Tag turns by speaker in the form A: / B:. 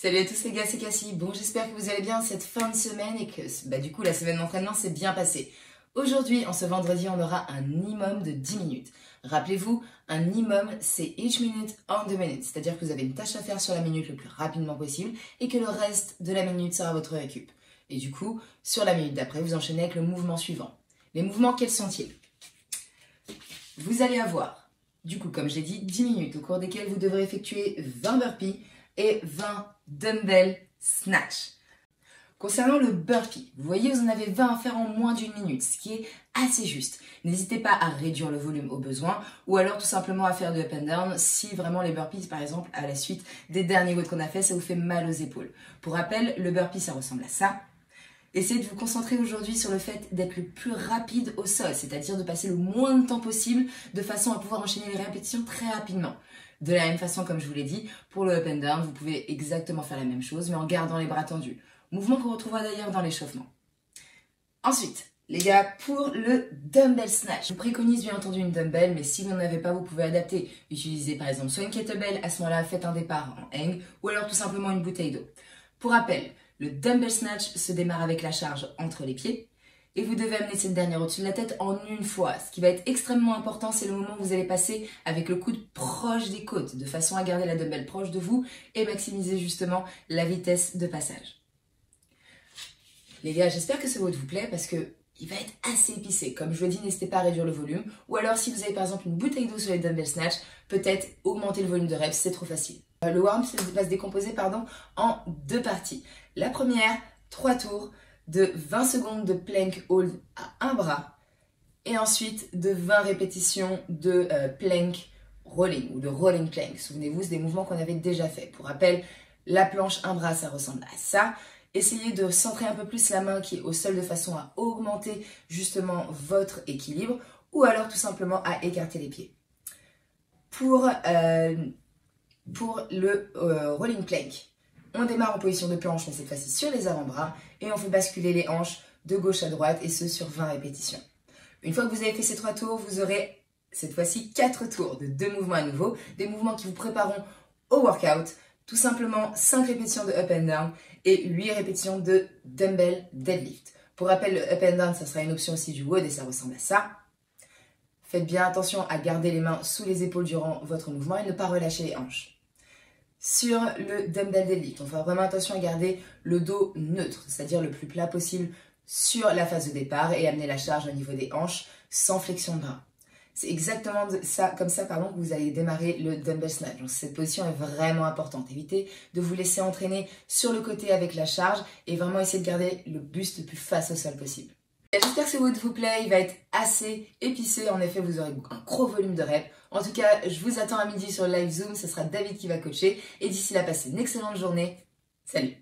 A: Salut à tous les gars, c'est Cassie. Bon, j'espère que vous allez bien cette fin de semaine et que du coup la semaine d'entraînement s'est bien passée. Aujourd'hui, en ce vendredi, on aura un minimum de 10 minutes. Rappelez-vous, un minimum, c'est each minute on the minute, c'est-à-dire que vous avez une tâche à faire sur la minute le plus rapidement possible et que le reste de la minute sera votre récup. Et du coup, sur la minute d'après, vous enchaînez avec le mouvement suivant. Les mouvements, quels sont-ils? Vous allez avoir, du coup, comme j'ai dit, 10 minutes au cours desquelles vous devrez effectuer 20 burpees et 20 dumbbell snatch. Concernant le burpee, vous voyez, vous en avez 20 à faire en moins d'une minute, ce qui est assez juste. N'hésitez pas à réduire le volume au besoin ou alors tout simplement à faire du up and down si vraiment les burpees, par exemple, à la suite des derniers WOD qu'on a fait, ça vous fait mal aux épaules. Pour rappel, le burpee, ça ressemble à ça. Essayez de vous concentrer aujourd'hui sur le fait d'être le plus rapide au sol, c'est-à-dire de passer le moins de temps possible de façon à pouvoir enchaîner les répétitions très rapidement. De la même façon, comme je vous l'ai dit, pour le up and down, vous pouvez exactement faire la même chose, mais en gardant les bras tendus. Mouvement qu'on retrouvera d'ailleurs dans l'échauffement. Ensuite, les gars, pour le dumbbell snatch, je vous préconise bien entendu une dumbbell, mais si vous n'en avez pas, vous pouvez adapter. Utilisez par exemple soit une kettlebell, à ce moment-là, faites un départ en hang, ou alors tout simplement une bouteille d'eau. Pour rappel, le dumbbell snatch se démarre avec la charge entre les pieds et vous devez amener cette dernière au-dessus de la tête en une fois. Ce qui va être extrêmement important, c'est le moment où vous allez passer avec le coude proche des côtes, de façon à garder la dumbbell proche de vous et maximiser justement la vitesse de passage. Les gars, j'espère que ce WOD vous plaît parce que il va être assez épicé. Comme je vous l'ai dit, n'hésitez pas à réduire le volume. Ou alors, si vous avez par exemple une bouteille d'eau sur les dumbbell snatch, peut-être augmenter le volume de reps, c'est trop facile. Le warm va se décomposer en deux parties. La première, 3 tours de 20 secondes de plank hold à un bras. Et ensuite, de 20 répétitions de plank rolling ou de rolling plank. Souvenez-vous, c'est des mouvements qu'on avait déjà fait. Pour rappel, la planche, un bras, ça ressemble à ça. Essayez de centrer un peu plus la main qui est au sol de façon à augmenter justement votre équilibre ou alors tout simplement à écarter les pieds. Pour le rolling plank, on démarre en position de planche, mais cette fois-ci sur les avant-bras et on fait basculer les hanches de gauche à droite et ce sur 20 répétitions. Une fois que vous avez fait ces 3 tours, vous aurez cette fois-ci 4 tours de 2 mouvements à nouveau, des mouvements qui vous prépareront au workout. Tout simplement 5 répétitions de up and down et 8 répétitions de dumbbell deadlift. Pour rappel, le up and down, ça sera une option aussi du WOD et ça ressemble à ça. Faites bien attention à garder les mains sous les épaules durant votre mouvement et ne pas relâcher les hanches. Sur le dumbbell deadlift, on fera vraiment attention à garder le dos neutre, c'est-à-dire le plus plat possible sur la phase de départ et amener la charge au niveau des hanches sans flexion de bras. C'est exactement comme ça que vous allez démarrer le dumbbell snatch. Donc cette position est vraiment importante. Évitez de vous laisser entraîner sur le côté avec la charge et vraiment essayer de garder le buste le plus face au sol possible. J'espère que ce WOD vous plaît, il va être assez épicé. En effet, vous aurez un gros volume de reps. En tout cas, je vous attends à midi sur le live Zoom. Ce sera David qui va coacher. Et d'ici là, passez une excellente journée. Salut!